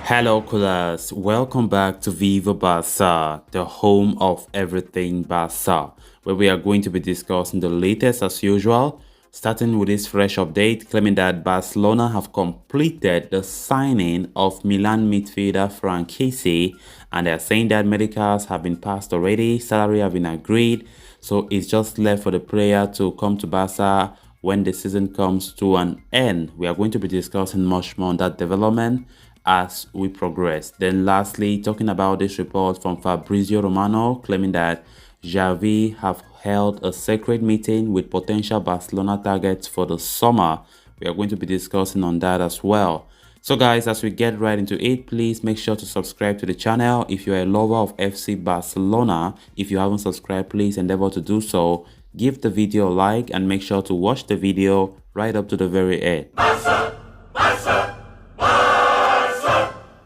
Hello, coolers. Welcome back to Viva Barca, the home of everything Barca, where we are going to be discussing the latest as usual, starting with this fresh update claiming that Barcelona have completed the signing of Milan midfielder Frank Kessie, and they're saying that medicals have been passed already, salary have been agreed, so it's just left for the player to come to Barca when the season comes to an end. We are going to be discussing much more on that development as we progress. Then lastly, talking about this report from Fabrizio Romano claiming that Xavi have held a secret meeting with potential Barcelona targets for the summer. We are going to be discussing on that as well. So guys, as we get right into it, please make sure to subscribe to the channel. If you're a lover of FC Barcelona, if you haven't subscribed, please endeavor to do so. Give the video a like and make sure to watch the video right up to the very end.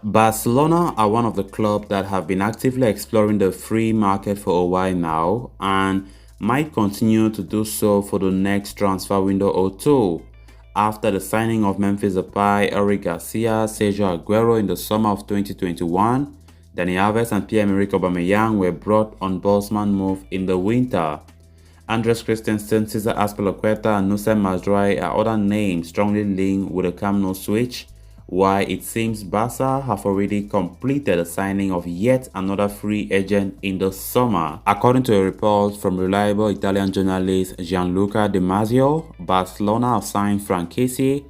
Barcelona are one of the clubs that have been actively exploring the free market for a while now and might continue to do so for the next transfer window or two. After the signing of Memphis Depay, Eric Garcia, Sergio Aguero in the summer of 2021, Dani Alves and Pierre-Emerick Aubameyang were brought on Bosman move in the winter. Andres Christensen, Cesar Azpilicueta and Nusem Mazraoui are other names strongly linked with the Camp Nou switch, while it seems Barca have already completed the signing of yet another free agent in the summer. According to a report from reliable Italian journalist Gianluca Di Marzio, Barcelona have signed Frank Kessie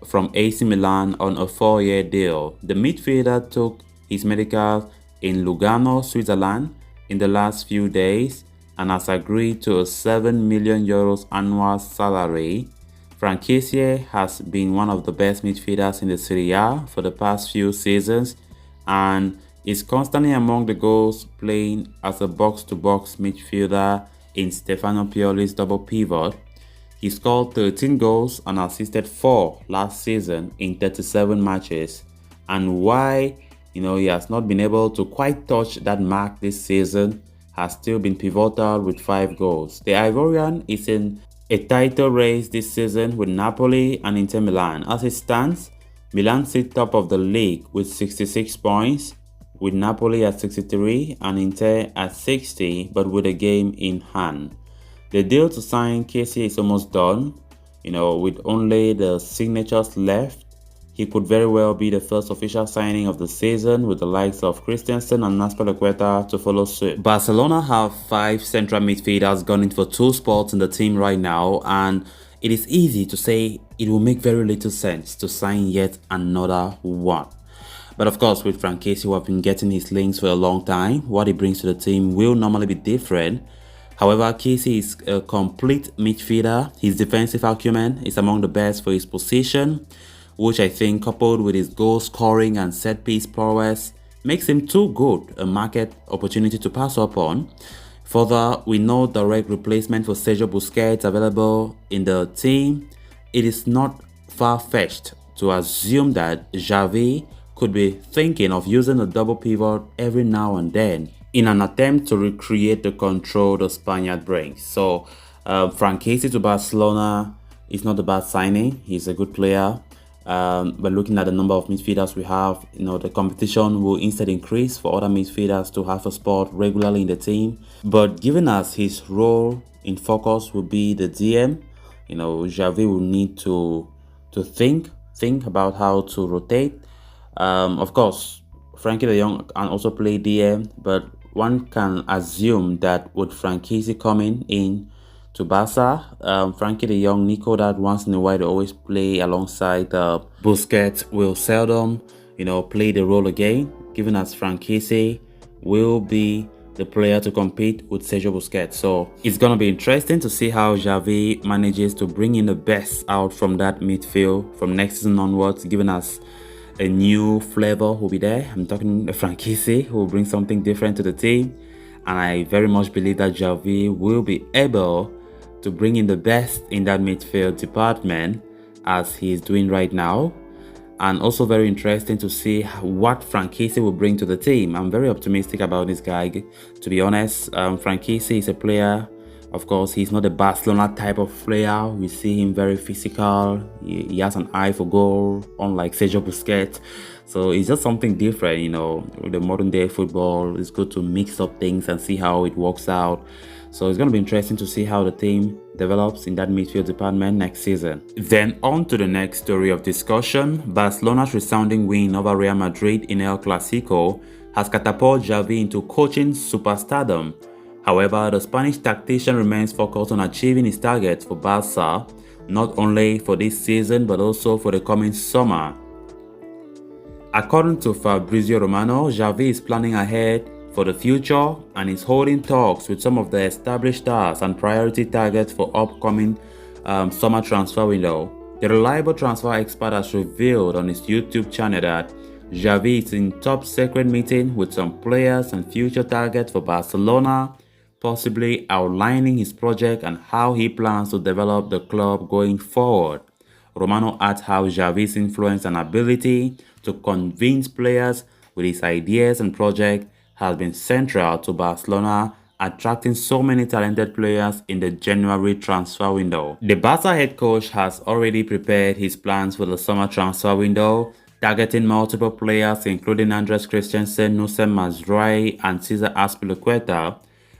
from AC Milan on a 4-year deal. The midfielder took his medical in Lugano, Switzerland in the last few days and has agreed to a €7 million annual salary. Frank Kessie has been one of the best midfielders in the Serie A for the past few seasons and is constantly among the goals, playing as a box-to-box midfielder in Stefano Pioli's double pivot. He scored 13 goals and assisted 4 last season in 37 matches, and why he has not been able to quite touch that mark this season has still been pivotal with 5 goals. The Ivorian is in a title race this season with Napoli and Inter Milan. As it stands, Milan sit top of the league with 66 points, with Napoli at 63 and Inter at 60, but with a game in hand. The deal to sign Kessie is almost done, with only the signatures left. He could very well be the first official signing of the season, with the likes of Christensen and Azpilicueta to follow suit. Barcelona have 5 central midfielders gunning for 2 spots in the team right now, and it is easy to say it will make very little sense to sign yet another one. But of course, with Frank Kessie, who have been getting his links for a long time, what he brings to the team will normally be different. However, Kessie is a complete midfielder. His defensive acumen is among the best for his position, which I think, coupled with his goal scoring and set-piece prowess, makes him too good a market opportunity to pass up on. Further, we know direct replacement for Sergio Busquets available in the team. It is not far-fetched to assume that Xavi could be thinking of using a double pivot every now and then in an attempt to recreate the control the Spaniard brings. So, Frank Kessie to Barcelona is not a bad signing. He's a good player. But looking at the number of midfielders we have, the competition will instead increase for other midfielders to have a spot regularly in the team. But given as his role in focus will be the DM, Xavi will need to think about how to rotate. Of course, Frankie de Jong can also play DM, but one can assume that with Frank Kessie coming in to Barca, Frankie de Jong, Nico, that once in a while they always play alongside Busquets, will seldom, play the role again, given as Frank Kessie will be the player to compete with Sergio Busquets. So it's going to be interesting to see how Xavi manages to bring in the best out from that midfield from next season onwards, given as a new flavor will be there. I'm talking Frank Kessie, who will bring something different to the team. And I very much believe that Xavi will be able to bring in the best in that midfield department as he is doing right now. And also very interesting to see what Frank Kessie will bring to the team. I'm very optimistic about this guy, to be honest. Frank Kessie is a player Of course, he's not a Barcelona type of player. We see him very physical. He has an eye for goal, unlike Sergio Busquets. So it's just something different, with the modern day football. It's good to mix up things and see how it works out. So it's going to be interesting to see how the team develops in that midfield department next season. Then on to the next story of discussion. Barcelona's resounding win over Real Madrid in El Clasico has catapulted Xavi into coaching superstardom. However, the Spanish tactician remains focused on achieving his targets for Barca, not only for this season but also for the coming summer. According to Fabrizio Romano, Xavi is planning ahead for the future and is holding talks with some of the established stars and priority targets for upcoming summer transfer window. The reliable transfer expert has revealed on his YouTube channel that Xavi is in top secret meeting with some players and future targets for Barcelona, possibly outlining his project and how he plans to develop the club going forward. Romano adds how Xavi's influence and ability to convince players with his ideas and project has been central to Barcelona attracting so many talented players in the January transfer window. The Barca head coach has already prepared his plans for the summer transfer window, targeting multiple players including Andres Christensen, Nusem Mazraoui, and Cesar Azpilicueta.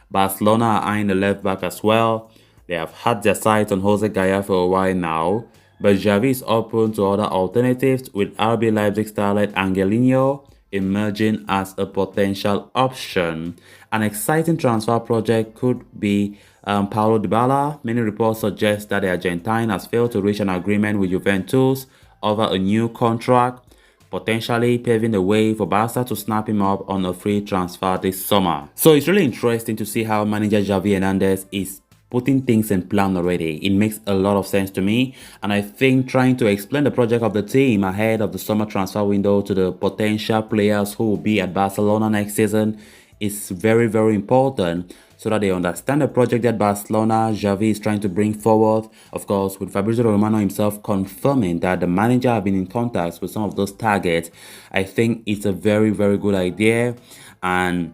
Barcelona are eyeing the left back as well. They have had their sights on Jose Gaya for a while now, but Xavi is open to other alternatives, with RB Leipzig starlet Angelino emerging as a potential option. An exciting transfer project could be Paulo Dybala. Many reports suggest that the Argentine has failed to reach an agreement with Juventus over a new contract, potentially paving the way for Barca to snap him up on a free transfer this summer. So it's really interesting to see how manager Xavi Hernandez is putting things in plan already. It makes a lot of sense to me, and I think trying to explain the project of the team ahead of the summer transfer window to the potential players who will be at Barcelona next season is very, very important, so that they understand the project that Barcelona Xavi is trying to bring forward. Of course, with Fabrizio Romano himself confirming that the manager have been in contact with some of those targets, I think it's a very, very good idea. And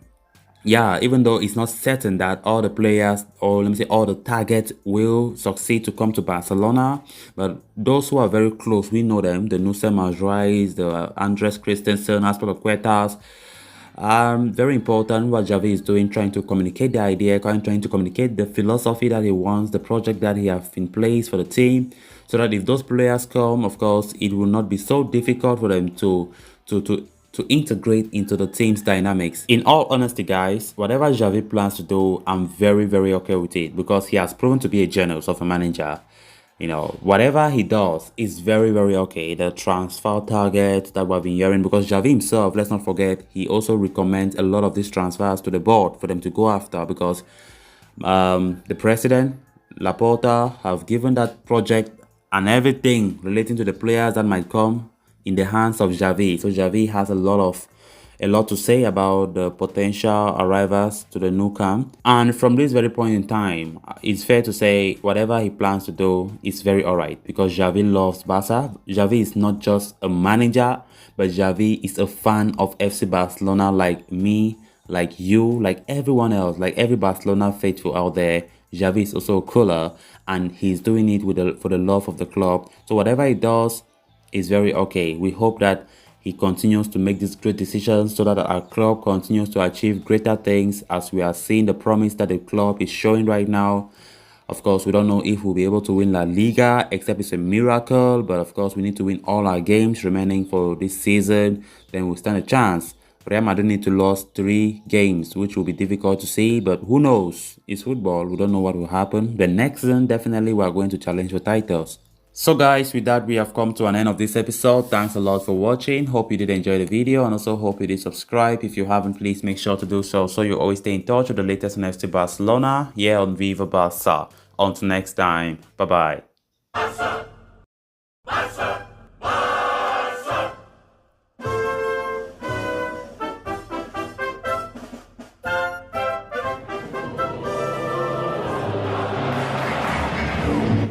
yeah, even though it's not certain that all the players, or let me say all the targets, will succeed to come to Barcelona, but those who are very close, we know them, the Nusem Mazraoui, the Andres Christensen, Azpilicueta. Very important what Xavi is doing, trying to communicate the idea, trying to communicate the philosophy that he wants, the project that he has in place for the team, so that if those players come, of course, it will not be so difficult for them to integrate into the team's dynamics. In all honesty, guys, whatever Xavi plans to do, I'm very, very okay with it, because he has proven to be a genius of a manager. Whatever he does is very, very okay. The transfer target that we've been hearing, because Xavi himself, let's not forget, he also recommends a lot of these transfers to the board for them to go after, because the president, Laporta, have given that project and everything relating to the players that might come in the hands of Xavi. So Xavi has a lot to say about the potential arrivals to the Nou Camp. And from this very point in time, it's fair to say whatever he plans to do is very alright, because Xavi loves Barca. Xavi is not just a manager, but Xavi is a fan of FC Barcelona, like me, like you, like everyone else, like every Barcelona faithful out there. Xavi is also a cooler, and he's doing it for the love of the club. So whatever he does is very okay. We hope that he continues to make these great decisions so that our club continues to achieve greater things, as we are seeing the promise that the club is showing right now. Of course, we don't know if we'll be able to win La Liga, except it's a miracle. But of course, we need to win all our games remaining for this season. Then we'll stand a chance. Real Madrid need to lose 3 games, which will be difficult to see. But who knows? It's football. We don't know what will happen. The next season, definitely, we are going to challenge for titles. So guys, with that, we have come to an end of this episode. Thanks a lot for watching. Hope you did enjoy the video, and also hope you did subscribe. If you haven't, please make sure to do so you always stay in touch with the latest on FC Barcelona here on Viva Barca. Until next time, bye bye.